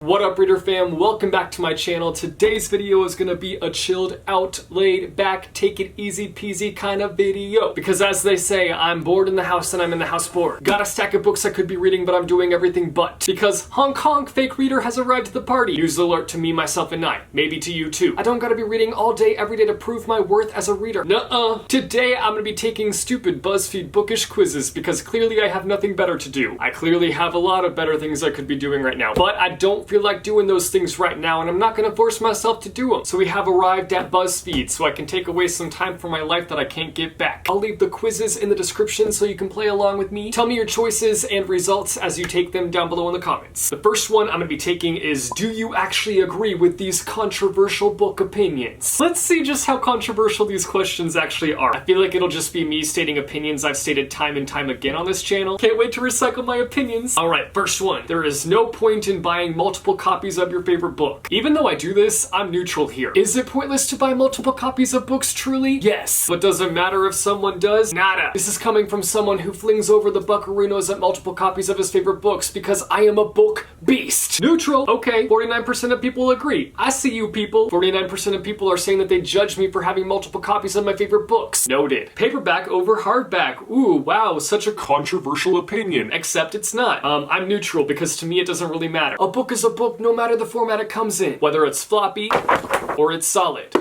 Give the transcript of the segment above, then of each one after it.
What up, reader fam? Welcome back to my channel. Today's video is gonna be a chilled out, laid back, take it easy peasy kind of video. Because as they say, I'm bored in the house and I'm in the house bored. Got a stack of books I could be reading, but I'm doing everything but. Because honk honk, fake reader has arrived at the party. News alert to me, myself, and I. Maybe to you too. I don't gotta be reading all day, every day to prove my worth as a reader. Nuh-uh. Today I'm gonna be taking stupid BuzzFeed Bookish quizzes because clearly I have nothing better to do. I clearly have a lot of better things I could be doing right now. But I don't feel like doing those things right now, and I'm not gonna force myself to do them. So we have arrived at BuzzFeed, so I can take away some time from my life that I can't get back. I'll leave the quizzes in the description so you can play along with me. Tell me your choices and results as you take them down below in the comments. The first one I'm gonna be taking is, do you actually agree with these controversial book opinions? Let's see just how controversial these questions actually are. I feel like it'll just be me stating opinions I've stated time and time again on this channel. Can't wait to recycle my opinions. Alright, first one. There is no point in buying multiple copies of your favorite book. Even though I do this, I'm neutral here. Is it pointless to buy multiple copies of books truly? Yes. But does it matter if someone does? Nada. This is coming from someone who flings over the buckaroos at multiple copies of his favorite books because I am a book beast. Neutral. Okay, 49% of people agree. I see you people. 49% of people are saying that they judge me for having multiple copies of my favorite books. Noted. Paperback over hardback. Ooh, wow, such a controversial opinion. Except it's not. I'm neutral because to me it doesn't really matter. A book is a book no matter the format it comes in. Whether it's floppy or it's solid.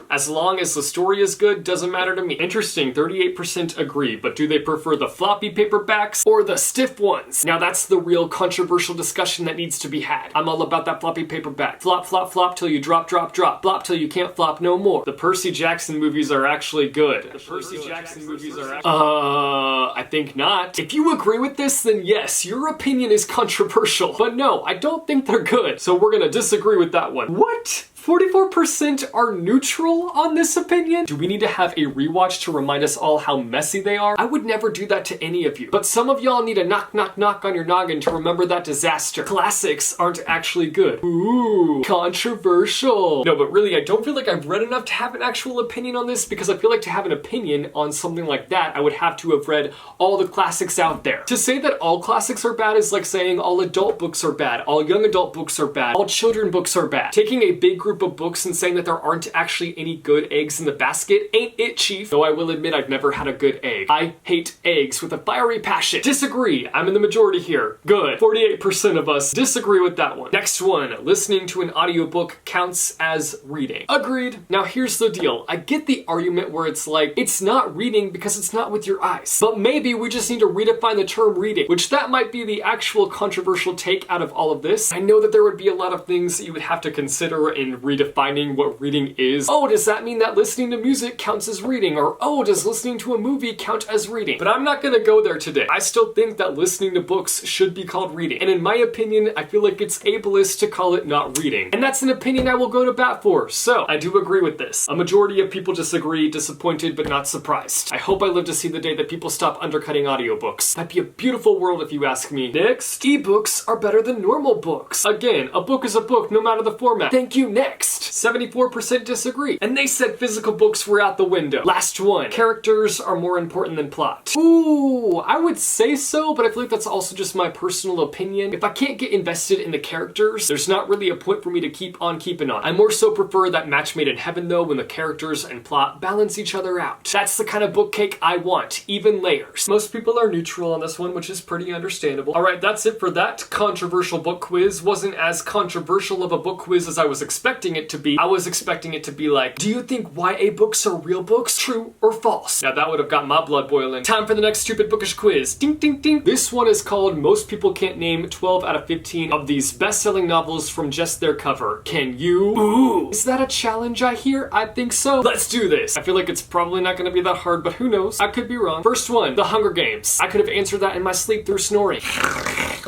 As long as the story is good, doesn't matter to me. Interesting, 38% agree, but do they prefer the floppy paperbacks or the stiff ones? Now that's the real controversial discussion that needs to be had. I'm all about that floppy paperback. Flop, flop, flop till you drop, drop, drop. Flop till you can't flop no more. The Percy Jackson movies are actually good. The Percy Jackson movies are I think not. If you agree with this, then yes, your opinion is controversial. But no, I don't think they're good. So we're gonna disagree with that one. What? 44% are neutral on this opinion? Do we need to have a rewatch to remind us all how messy they are? I would never do that to any of you. But some of y'all need a knock knock knock on your noggin to remember that disaster. Classics aren't actually good. Ooh, controversial. No, but really, I don't feel like I've read enough to have an actual opinion on this because I feel like to have an opinion on something like that, I would have to have read all the classics out there. To say that all classics are bad is like saying all adult books are bad, all young adult books are bad, all children books are bad. Taking a big group of books and saying that there aren't actually any good eggs in the basket ain't it, chief. Though I will admit I've never had a good egg. I hate eggs with a fiery passion. Disagree. I'm in the majority here. Good. 48% of us disagree with that one. Next one. Listening to an audiobook counts as reading. Agreed. Now here's the deal. I get the argument where it's like, it's not reading because it's not with your eyes. But maybe we just need to redefine the term reading, which that might be the actual controversial take out of all of this. I know that there would be a lot of things that you would have to consider in redefining what reading is. Oh, does that mean that listening to music counts as reading? Or, oh, does listening to a movie count as reading? But I'm not gonna go there today. I still think that listening to books should be called reading. And in my opinion, I feel like it's ableist to call it not reading. And that's an opinion I will go to bat for. So, I do agree with this. A majority of people disagree, disappointed, but not surprised. I hope I live to see the day that people stop undercutting audiobooks. That'd be a beautiful world if you ask me. Next, ebooks are better than normal books. Again, a book is a book no matter the format. Thank you, next. 74% disagree. And they said physical books were out the window. Last one. Characters are more important than plot. Ooh, I would say so, but I feel like that's also just my personal opinion. If I can't get invested in the characters, there's not really a point for me to keep on keeping on. I more so prefer that match made in heaven though, when the characters and plot balance each other out. That's the kind of book cake I want, even layers. Most people are neutral on this one, which is pretty understandable. Alright, that's it for that controversial book quiz. Wasn't as controversial of a book quiz as I was expecting it to be. I was expecting it to be like, do you think YA books are real books? True or false? Now that would have got my blood boiling. Time for the next stupid bookish quiz. Ding, ding, ding. This one is called Most People Can't Name 12 out of 15 of these best-selling novels from just their cover. Can you? Ooh. Is that a challenge I hear? I think so. Let's do this. I feel like it's probably not gonna be that hard, but who knows? I could be wrong. First one, The Hunger Games. I could have answered that in my sleep through snoring.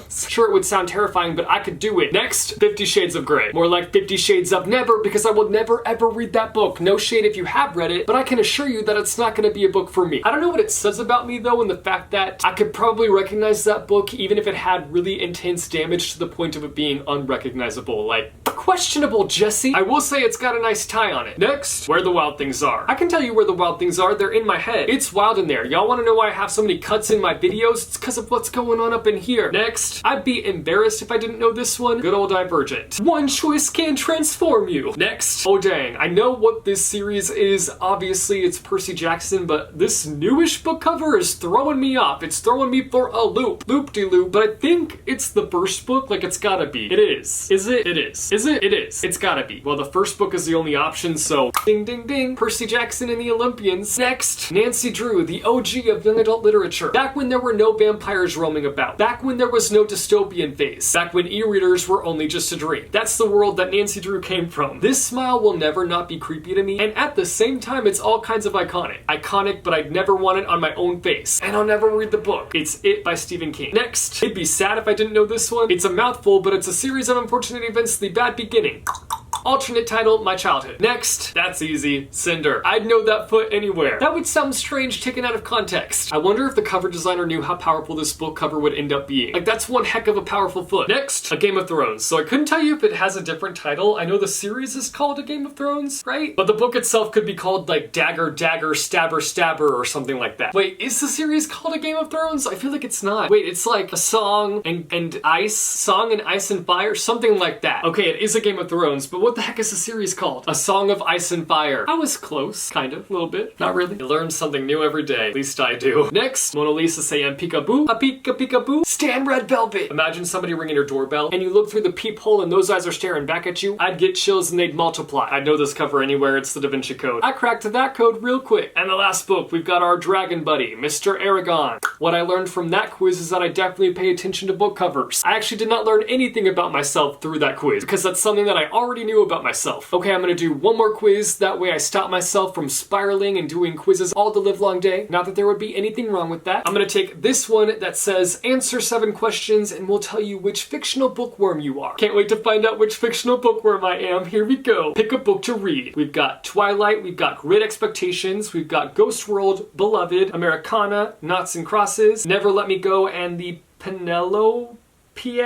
Sure, it would sound terrifying, but I could do it. Next, 50 Shades of Grey. More like 50 Shades of Never, because I will never ever read that book. No shade if you have read it, but I can assure you that it's not gonna be a book for me. I don't know what it says about me though, in the fact that I could probably recognize that book even if it had really intense damage to the point of it being unrecognizable. Like, questionable, Jesse. I will say it's got a nice tie on it. Next, where the wild things are. I can tell you where the wild things are. They're in my head. It's wild in there. Y'all want to know why I have so many cuts in my videos? It's because of what's going on up in here. Next, I'd be embarrassed if I didn't know this one. Good old Divergent. One choice can transform you. Next, oh dang, I know what this series is. Obviously, it's Percy Jackson, but this newish book cover is throwing me off. It's throwing me for a loop. Loop-de-loop. But I think it's the first book. Like, it's gotta be. It is. Is it? It is. Is it? It is. It's gotta be. Well, the first book is the only option, so ding, ding, ding. Percy Jackson and the Olympians. Next, Nancy Drew, the OG of young adult literature. Back when there were no vampires roaming about. Back when there was no dystopian phase. Back when e-readers were only just a dream. That's the world that Nancy Drew came from. This smile will never not be creepy to me, and at the same time, it's all kinds of iconic. Iconic, but I'd never want it on my own face. And I'll never read the book. It's It by Stephen King. Next, it'd be sad if I didn't know this one. It's a mouthful, but it's a series of unfortunate events, the bad beginning. Alternate title, My Childhood. Next, that's easy, Cinder. I'd know that foot anywhere. That would sound strange taken out of context. I wonder if the cover designer knew how powerful this book cover would end up being. Like, that's one heck of a powerful foot. Next, A Game of Thrones. So I couldn't tell you if it has a different title. I know the series is called A Game of Thrones, right? But the book itself could be called like Dagger, Dagger, Stabber, Stabber, or something like that. Wait, is the series called A Game of Thrones? I feel like it's not. Wait, it's like a song and ice, song and ice and fire, something like that. Okay, it is A Game of Thrones, but what the heck is the series called? A Song of Ice and Fire. I was close, kind of, a little bit. Not really. You learn something new every day. At least I do. Next, Mona Lisa saying peekaboo, a peekaboo. Stan Red Velvet. Imagine somebody ringing your doorbell and you look through the peephole and those eyes are staring back at you. I'd get chills and they'd multiply. I'd know this cover anywhere. It's the Da Vinci Code. I cracked that code real quick. And the last book, we've got our dragon buddy, Mr. Aragon. What I learned from that quiz is that I definitely pay attention to book covers. I actually did not learn anything about myself through that quiz because that's something that I already knew about myself. Okay, I'm gonna do one more quiz. That way I stop myself from spiraling and doing quizzes all the live long day. Not that there would be anything wrong with that. I'm gonna take this one that says answer 7 questions and we'll tell you which fictional bookworm you are. Can't wait to find out which fictional bookworm I am. Here we go. Pick a book to read. We've got Twilight, we've got Great Expectations, we've got Ghost World, Beloved, Americana, Knots and Crosses, Never Let Me Go, and the Penelope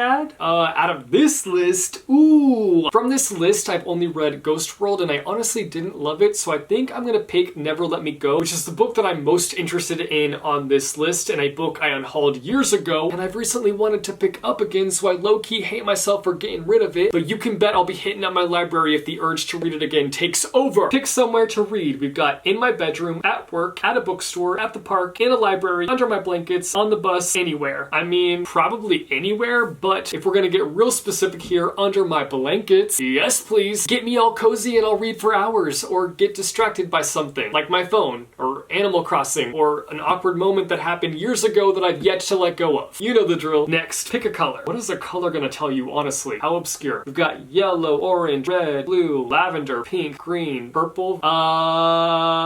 out of this list, from this list I've only read Ghost World and I honestly didn't love it, so I think I'm gonna pick Never Let Me Go, which is the book that I'm most interested in on this list, and a book I unhauled years ago and I've recently wanted to pick up again, so I low-key hate myself for getting rid of it, but you can bet I'll be hitting up my library if the urge to read it again takes over. Pick somewhere to read. We've got in my bedroom, at work, at a bookstore, at the park, in a library, under my blankets, on the bus, anywhere. I mean, probably anywhere, but if we're gonna get real specific here, under my blankets, yes please. Get me all cozy and I'll read for hours, or get distracted by something, like my phone, or Animal Crossing, or an awkward moment that happened years ago that I've yet to let go of. You know the drill. Next, pick a color. What is the color gonna tell you, honestly? How obscure? We've got yellow, orange, red, blue, lavender, pink, green, purple.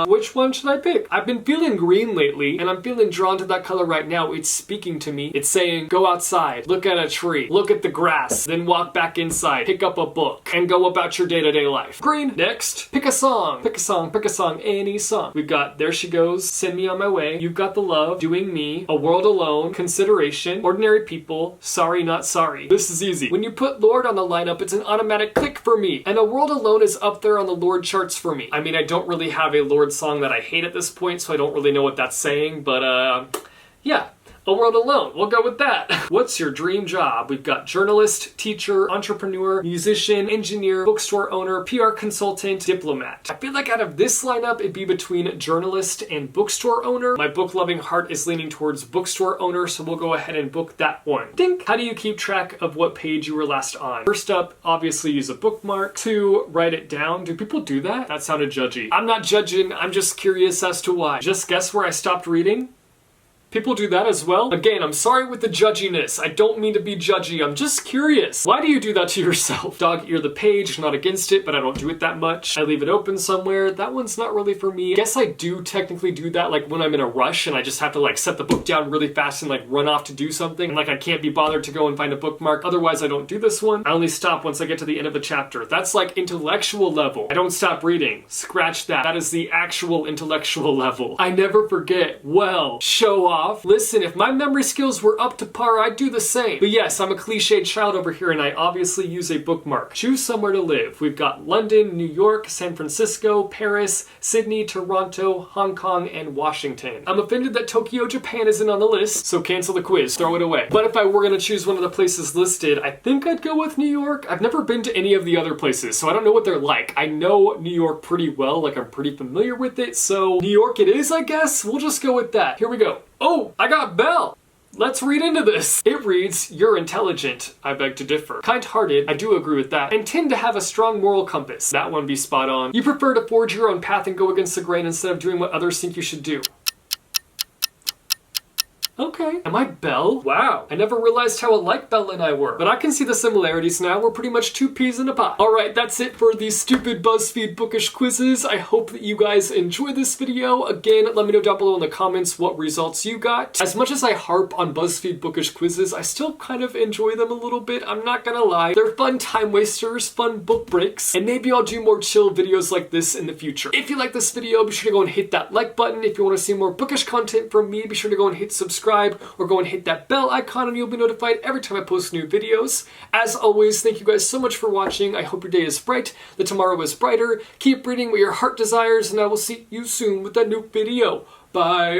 Which one should I pick? I've been feeling green lately, and I'm feeling drawn to that color right now. It's speaking to me. It's saying, go outside, look at a tree, look at the grass, then walk back inside, pick up a book, and go about your day-to-day life. Green. Next, pick a song. Pick a song, pick a song, any song. We've got There She Goes, Send Me On My Way, You've Got the Love, Doing Me, A World Alone, Consideration, Ordinary People, Sorry Not Sorry. This is easy. When you put Lord on the lineup, it's an automatic click for me, and A World Alone is up there on the Lord charts for me. I mean, I don't really have a Lord song that I hate at this point, so I don't really know what that's saying, but yeah. A World Alone. We'll go with that. What's your dream job? We've got journalist, teacher, entrepreneur, musician, engineer, bookstore owner, PR consultant, diplomat. I feel like out of this lineup, it'd be between journalist and bookstore owner. My book-loving heart is leaning towards bookstore owner, so we'll go ahead and book that one. Dink! How do you keep track of what page you were last on? First up, obviously use a bookmark. 2, write it down. Do people do that? That sounded judgy. I'm not judging, I'm just curious as to why. Just guess where I stopped reading? People do that as well? Again, I'm sorry with the judginess. I don't mean to be judgy. I'm just curious. Why do you do that to yourself? Dog ear the page, not against it, but I don't do it that much. I leave it open somewhere. That one's not really for me. I guess I do technically do that like when I'm in a rush and I just have to like set the book down really fast and like run off to do something. And like I can't be bothered to go and find a bookmark. Otherwise, I don't do this one. I only stop once I get to the end of the chapter. That's like intellectual level. I don't stop reading. Scratch that. That is the actual intellectual level. I never forget. Well, show off. off. Listen, if my memory skills were up to par, I'd do the same. But yes, I'm a cliched child over here and I obviously use a bookmark. Choose somewhere to live. We've got London, New York, San Francisco, Paris, Sydney, Toronto, Hong Kong, and Washington. I'm offended that Tokyo, Japan isn't on the list, so cancel the quiz, throw it away. But if I were gonna choose one of the places listed, I think I'd go with New York. I've never been to any of the other places, so I don't know what they're like. I know New York pretty well, like I'm pretty familiar with it, so New York it is, I guess. We'll just go with that. Here we go. Oh, I got Bell. Let's read into this. It reads, you're intelligent. I beg to differ. Kind-hearted. I do agree with that. And tend to have a strong moral compass. That one be spot on. You prefer to forge your own path and go against the grain instead of doing what others think you should do. Okay. Am I Belle? Wow. I never realized how alike Belle and I were. But I can see the similarities now. We're pretty much two peas in a pod. Alright, that's it for these stupid BuzzFeed Bookish quizzes. I hope that you guys enjoyed this video. Again, let me know down below in the comments what results you got. As much as I harp on BuzzFeed Bookish quizzes, I still kind of enjoy them a little bit. I'm not gonna lie. They're fun time wasters, fun book breaks, and maybe I'll do more chill videos like this in the future. If you like this video, be sure to go and hit that like button. If you want to see more bookish content from me, be sure to go and hit subscribe or go and hit that bell icon and you'll be notified every time I post new videos. As always, thank you guys so much for watching. I hope your day is bright, that tomorrow is brighter. Keep reading what your heart desires, and I will see you soon with that new video. Bye.